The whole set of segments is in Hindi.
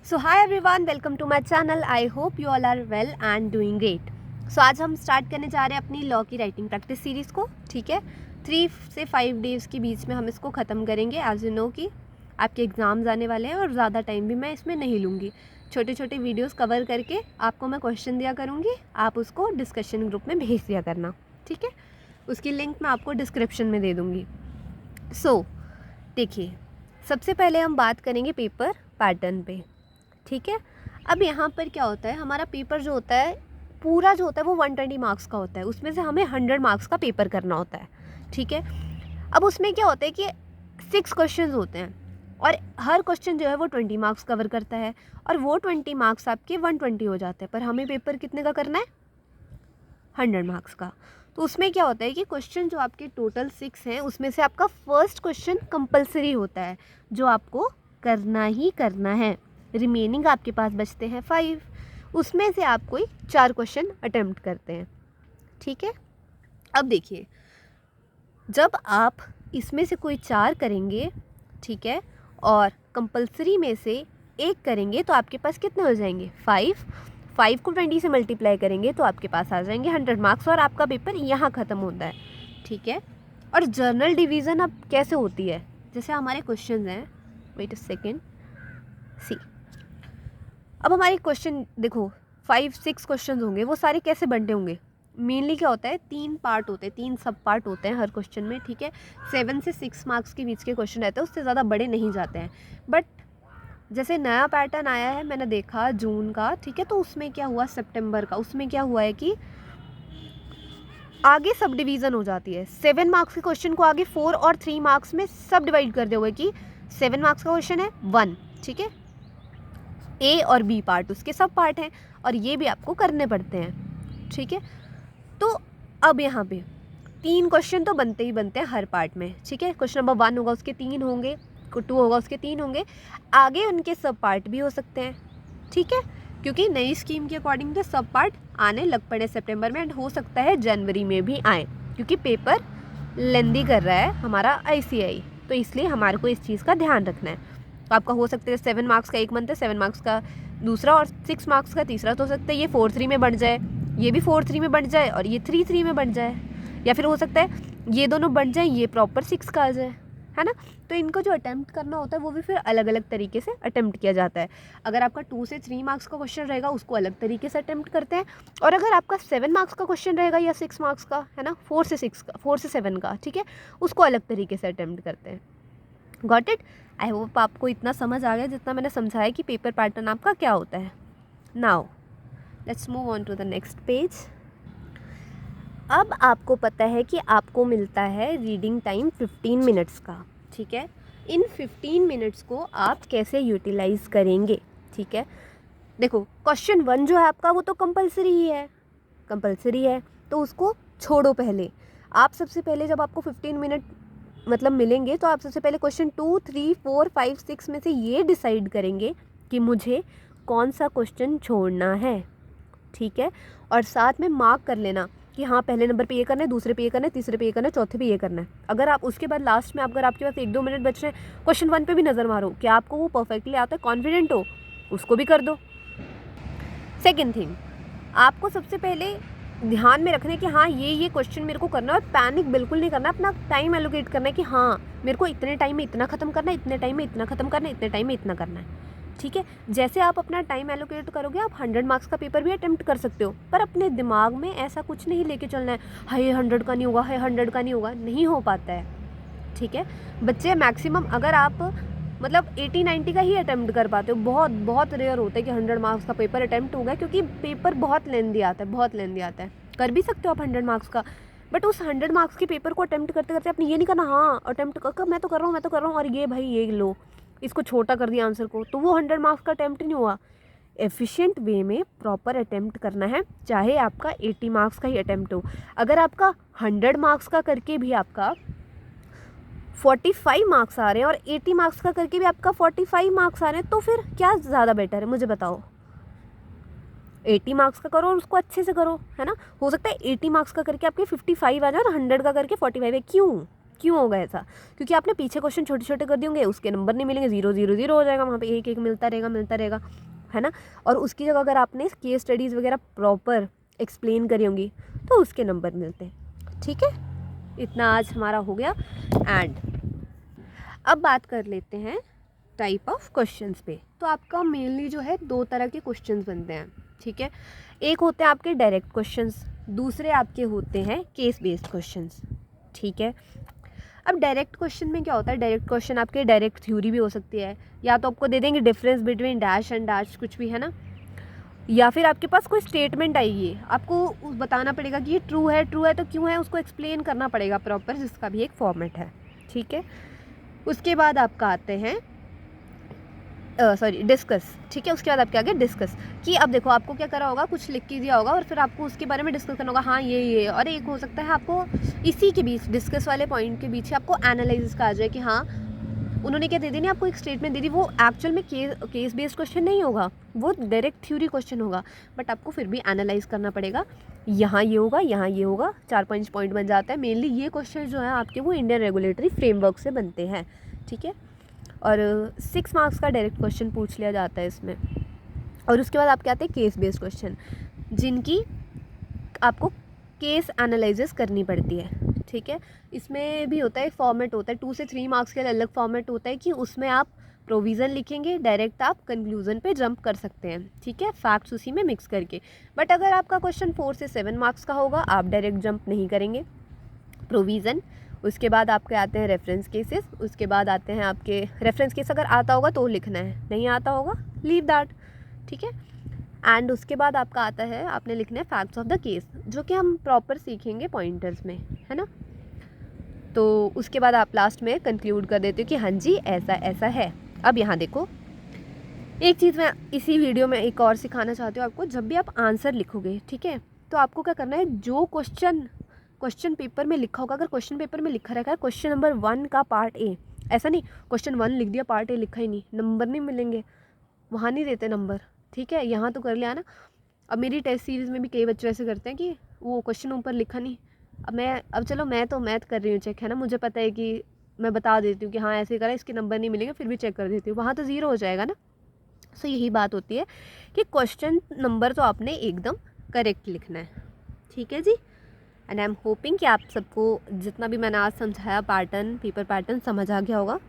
So hi everyone, welcome to my channel. I hope you all are well and doing great. So आज हम स्टार्ट करने जा रहे हैं अपनी लॉ की राइटिंग प्रैक्टिस सीरीज़ को। ठीक है, 3 से 5 डेज़ के बीच में हम इसको ख़त्म करेंगे। एज यू नो कि आपके एग्ज़ाम्स आने वाले हैं और ज़्यादा टाइम भी मैं इसमें नहीं लूँगी। छोटे छोटे वीडियोज़ कवर करके आपको मैं क्वेश्चन दिया करूँगी, आप उसको डिस्कशन ग्रुप में भेज दिया करना। ठीक है, उसकी लिंक मैं आपको डिस्क्रिप्शन में दे दूँगी। सो देखिए, सबसे पहले हम बात करेंगे पेपर पैटर्न पे। ठीक है, अब यहाँ पर क्या होता है, हमारा पेपर जो होता है पूरा जो होता है वो 120 मार्क्स का होता है। उसमें से हमें 100 मार्क्स का पेपर करना होता है। ठीक है, अब उसमें क्या होता है कि 6 क्वेश्चन होते हैं और हर क्वेश्चन जो है वो 20 मार्क्स कवर करता है और वो 20 मार्क्स आपके 120 हो जाते हैं। पर हमें पेपर कितने का करना है? 100 मार्क्स का। तो उसमें क्या होता है कि क्वेश्चन जो आपके टोटल 6 हैं उसमें से आपका फर्स्ट क्वेश्चन कंपलसरी होता है जो आपको करना ही करना है। रिमेनिंग आपके पास बचते हैं 5, उसमें से आप कोई 4 क्वेश्चन अटेम्प्ट करते हैं। ठीक है, अब देखिए, जब आप इसमें से कोई 4 करेंगे, ठीक है, और कंपलसरी में से एक करेंगे तो आपके पास कितने हो जाएंगे? 5 को 20 से मल्टीप्लाई करेंगे तो आपके पास आ जाएंगे 100 मार्क्स और आपका पेपर यहाँ ख़त्म होता है। ठीक है, और जर्नल डिवीज़न अब कैसे होती है? जैसे हमारे क्वेश्चन हैं, वेट अ सेकेंड, सी, अब हमारे क्वेश्चन देखो 5-6 क्वेश्चन होंगे, वो सारे कैसे बंटे होंगे? मेनली क्या होता है, 3 पार्ट होते हैं, 3 सब पार्ट होते हैं हर क्वेश्चन में। ठीक है, 7 से 6 मार्क्स के बीच के क्वेश्चन रहते हैं, उससे ज़्यादा बड़े नहीं जाते हैं। बट जैसे नया पैटर्न आया है, मैंने देखा जून का, ठीक है, तो उसमें क्या हुआ, सितंबर का, उसमें क्या हुआ है कि आगे सब डिवीज़न हो जाती है। 7 मार्क्स के क्वेश्चन को आगे 4 और 3 मार्क्स में सब डिवाइड कर दिया हुआ है कि 7 मार्क्स का क्वेश्चन है 1, ठीक है, ए और बी पार्ट उसके सब पार्ट हैं और ये भी आपको करने पड़ते हैं। ठीक है, तो अब यहाँ पे 3 क्वेश्चन तो बनते ही बनते हैं हर पार्ट में। ठीक है, क्वेश्चन नंबर 1 होगा उसके 3 होंगे, 2 होगा उसके 3 होंगे, आगे उनके सब पार्ट भी हो सकते हैं। ठीक है, क्योंकि नई स्कीम के अकॉर्डिंग तो सब पार्ट आने लग पड़े सितंबर में, एंड हो सकता है जनवरी में भी आए, क्योंकि पेपर लेंदी कर रहा है हमारा आईसीआई, तो इसलिए हमारे को इस चीज़ का ध्यान रखना है। तो आपका हो सकता है 7 मार्क्स का एक मंथ है, 7 मार्क्स का दूसरा और 6 मार्क्स का तीसरा, तो हो सकता है ये 4-3 में बन जाए, ये भी 4-3 में बन जाए और ये 3-3 में बन जाए, या फिर हो सकता है ये दोनों बन जाए, ये प्रॉपर 6 का आ जाए, है ना। तो इनको जो अटैम्प्ट करना होता है वो भी फिर अलग अलग तरीके से अटैम्प्ट किया जाता है। अगर आपका 2 से 3 मार्क्स का क्वेश्चन रहेगा उसको अलग तरीके से अटैम्प्ट करते हैं, और अगर आपका 7 मार्क्स का क्वेश्चन रहेगा या 6 मार्क्स का, है ना, 4 से 6 का, 4 से 7 का, ठीक है, उसको अलग तरीके से अटैम्प्ट करते हैं। Got it? आई होप आपको इतना समझ आ गया जितना मैंने समझाया कि पेपर पैटर्न आपका क्या होता है। Now let's move on to the next page. अब आपको पता है कि आपको मिलता है रीडिंग टाइम 15 मिनट्स का। ठीक है, इन 15 मिनट्स को आप कैसे यूटिलाइज़ करेंगे? ठीक है, देखो, क्वेश्चन 1 जो है आपका वो तो कंपलसरी ही है, कंपलसरी है, तो उसको छोड़ो। पहले आप सबसे पहले जब आपको 15 मिनट मतलब मिलेंगे तो आप सबसे पहले क्वेश्चन 2, 3, 4, 5, 6 में से ये डिसाइड करेंगे कि मुझे कौन सा क्वेश्चन छोड़ना है। ठीक है, और साथ में मार्क कर लेना कि हाँ, पहले नंबर पे ये करना है, दूसरे पे ये करना है, तीसरे पे ये करना है, चौथे पे ये करना है। अगर आप उसके बाद लास्ट में अगर आपके पास 1-2 मिनट बच रहे हैं, क्वेश्चन 1 पे भी नज़र मारो कि आपको वो परफेक्टली आता है, कॉन्फिडेंट हो, उसको भी कर दो। सेकेंड थिंग, आपको सबसे पहले ध्यान में रखना है कि हाँ, ये क्वेश्चन मेरे को करना है, और पैनिक बिल्कुल नहीं करना है। अपना टाइम एलोकेट करना है कि हाँ, मेरे को इतने टाइम में इतना ख़त्म करना है, इतने टाइम में इतना ख़त्म करना है, इतने टाइम में इतना करना है। ठीक है, जैसे आप अपना टाइम एलोकेट करोगे आप 100 मार्क्स का पेपर भी अटेम्प्ट कर सकते हो, पर अपने दिमाग में ऐसा कुछ नहीं लेके चलना है, हाय 100 का नहीं होगा, हाय 100 का नहीं होगा, नहीं हो पाता है। ठीक है, बच्चे मैक्सिमम अगर आप मतलब 80-90 का ही अटेम्प्ट कर पाते हो, बहुत बहुत रेयर होता है कि 100 मार्क्स का पेपर अटेम्प्ट होगा, क्योंकि पेपर बहुत लेंदी आता है, बहुत लेंदी आता है। कर भी सकते हो आप 100 मार्क्स का, बट उस 100 मार्क्स के पेपर को अटेम्प्ट करते करते आपने ये नहीं करना, हाँ अटेम्प्ट कर, मैं तो कर रहा हूँ, मैं तो कर रहा हूँ, और ये भाई ये लो, इसको छोटा कर दिया आंसर को, तो वो 100 मार्क्स का अटेम्प्ट नहीं हुआ। एफिशिएंट वे में प्रॉपर अटेम्प्ट करना है, चाहे आपका 80 मार्क्स का ही अटेम्प्ट हो। अगर आपका 100 मार्क्स का करके भी आपका 45 मार्क्स आ रहे हैं और 80 मार्क्स का करके भी आपका 45 मार्क्स आ रहे हैं, तो फिर क्या ज़्यादा बेटर है, मुझे बताओ? 80 मार्क्स का करो और उसको अच्छे से करो, है ना। हो सकता है 80 मार्क्स का करके आपके 55 आ जाए और 100 का करके 45 है, क्यों? क्यों होगा ऐसा? क्योंकि आपने पीछे क्वेश्चन छोटे छोटे कर दिए होंगे, उसके नंबर नहीं मिलेंगे, 0 0 0 हो जाएगा, वहाँ पे एक एक मिलता रहेगा, है ना। और उसकी जगह अगर आपने केस स्टडीज़ वगैरह प्रॉपर एक्सप्लेन करी होंगी तो उसके नंबर मिलते हैं। ठीक है, इतना आज हमारा हो गया। एंड अब बात कर लेते हैं टाइप ऑफ क्वेश्चंस पे। तो आपका मेनली जो है 2 तरह के क्वेश्चंस बनते हैं। ठीक है, एक होते हैं आपके डायरेक्ट क्वेश्चंस, दूसरे आपके होते हैं केस बेस्ड क्वेश्चंस। ठीक है, अब डायरेक्ट क्वेश्चन में क्या होता है, डायरेक्ट क्वेश्चन आपके डायरेक्ट थ्योरी भी हो सकती है, या तो आपको दे देंगे difference between dash and dash, कुछ भी, है ना, या फिर आपके पास कोई स्टेटमेंट आएगी, आपको बताना पड़ेगा कि ये ट्रू है तो क्यों है, उसको एक्सप्लेन करना पड़ेगा प्रॉपर, जिसका भी एक फॉर्मेट है। ठीक है, उसके बाद आपका आते हैं डिस्कस। ठीक है, उसके बाद आपके आगे डिस्कस, कि अब देखो आपको क्या करा होगा, कुछ लिख के दिया होगा और फिर आपको उसके बारे में डिस्कस करना होगा, हाँ ये, और एक हो सकता है आपको इसी के बीच डिस्कस वाले पॉइंट के बीच आपको एनालिसिस का आ जाए कि हाँ उन्होंने क्या दे दी, आपको एक स्टेटमेंट दे दी, वो एक्चुअल में केस बेस्ड क्वेश्चन नहीं होगा, वो डायरेक्ट थ्योरी क्वेश्चन होगा, बट आपको फिर भी एनालाइज करना पड़ेगा, यहाँ ये होगा, यहाँ ये होगा, 4-5 पॉइंट बन जाता है। मेनली ये क्वेश्चन जो है आपके वो इंडियन रेगुलेटरी फ्रेमवर्क से बनते हैं। ठीक है, और 6 मार्क्स का डायरेक्ट क्वेश्चन पूछ लिया जाता है इसमें। और उसके बाद आपके आते हैं केस बेस्ड क्वेश्चन, जिनकी आपको केस एनालिसिस करनी पड़ती है। ठीक है, इसमें भी होता है, एक फॉर्मेट होता है, 2 से 3 मार्क्स के लिए अलग फॉर्मेट होता है कि उसमें आप प्रोविज़न लिखेंगे, डायरेक्ट आप कंक्लूजन पे जंप कर सकते हैं। ठीक है, फैक्ट्स उसी में मिक्स करके। बट अगर आपका क्वेश्चन 4 से 7 मार्क्स का होगा, आप डायरेक्ट जंप नहीं करेंगे, प्रोविज़न, उसके बाद आपके आते हैं रेफरेंस केसेस, उसके बाद आते हैं आपके रेफरेंस केस, अगर आता होगा तो लिखना है, नहीं आता होगा लीव दैट। ठीक है, एंड उसके बाद आपका आता है, आपने लिखना है फैक्ट्स ऑफ द केस, जो कि हम प्रॉपर सीखेंगे पॉइंटर्स में, है ना। तो उसके बाद आप लास्ट में कंक्लूड कर देते हो कि हाँ जी ऐसा ऐसा है। अब यहाँ देखो, एक चीज़ मैं इसी वीडियो में एक और सिखाना चाहती हूँ आपको, जब भी आप आंसर लिखोगे, ठीक है, तो आपको क्या करना है, जो क्वेश्चन पेपर में लिखा होगा, अगर क्वेश्चन पेपर में लिखा रखा है क्वेश्चन नंबर 1 का पार्ट ए, ऐसा नहीं क्वेश्चन 1 लिख दिया, पार्ट ए लिखा ही नहीं, नंबर नहीं मिलेंगे, वहाँ नहीं देते नंबर। ठीक है, यहाँ तो कर लिया ना। अब मेरी टेस्ट सीरीज़ में भी कई बच्चे ऐसे करते हैं कि वो क्वेश्चन ऊपर लिखा नहीं, अब चलो मैं तो मैथ कर रही हूँ चेक, है ना, मुझे पता है कि मैं बता देती हूँ कि हाँ ऐसे करा, इसके नंबर नहीं मिलेंगे, फिर भी चेक कर देती हूँ, वहाँ तो 0 हो जाएगा ना। सो यही बात होती है कि क्वेश्चन नंबर तो आपने एकदम करेक्ट लिखना है। ठीक है जी, एंड आई एम होपिंग कि आप सबको जितना भी मैंने आज समझाया पैटर्न, पेपर पैटर्न समझ आ गया होगा।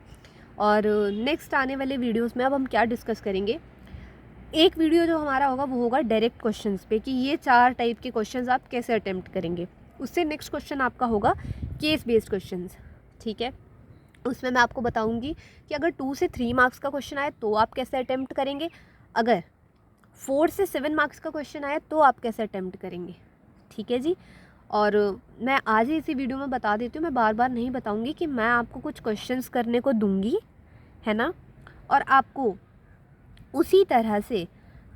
और नेक्स्ट आने वाले वीडियोस में अब हम क्या डिस्कस करेंगे, एक वीडियो जो हमारा होगा वो होगा डायरेक्ट क्वेश्चंस पे, कि ये 4 टाइप के क्वेश्चंस आप कैसे अटेम्प्ट करेंगे। उससे नेक्स्ट क्वेश्चन आपका होगा केस बेस्ड क्वेश्चंस। ठीक है, उसमें मैं आपको बताऊंगी कि अगर 2 से 3 मार्क्स का क्वेश्चन आए तो आप कैसे अटेम्प्ट करेंगे, अगर 4 से 7 मार्क्स का क्वेश्चन आए तो आप कैसे अटेम्प्ट करेंगे। ठीक है जी, और मैं आज ही इसी वीडियो में बता देती हूँ, मैं बार बार नहीं बताऊँगी, कि मैं आपको कुछ क्वेश्चंस करने को दूँगी, है ना, और आपको उसी तरह से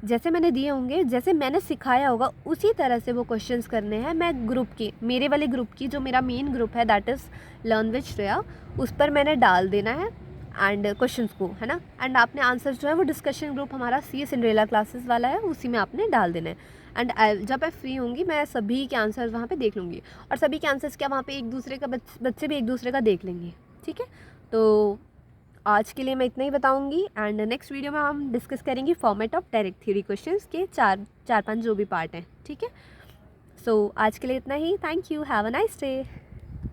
जैसे मैंने दिए होंगे, जैसे मैंने सिखाया होगा उसी तरह से वो क्वेश्चंस करने हैं। मैं ग्रुप की, मेरे वाले ग्रुप की, जो मेरा मेन ग्रुप है that is learn with Shreya, उस पर मैंने डाल देना है एंड क्वेश्चंस को, है ना। एंड आपने आंसर्स जो है वो डिस्कशन ग्रुप हमारा सी सिंड्रेला क्लासेस वाला है, उसी में आपने डाल देना है। एंड जब मैं फ्री होंगी मैं सभी के आंसर्स वहाँ पे देख लूँगी, और सभी के आंसर्स क्या वहाँ पे एक दूसरे का बच्चे भी एक दूसरे का देख लेंगे। ठीक है, तो आज के लिए मैं इतना ही बताऊंगी, एंड नेक्स्ट वीडियो में हम डिस्कस करेंगे format of direct theory questions के 4-5 जो भी पार्ट हैं। ठीक है, सो आज के लिए इतना ही। Thank you, have a nice day.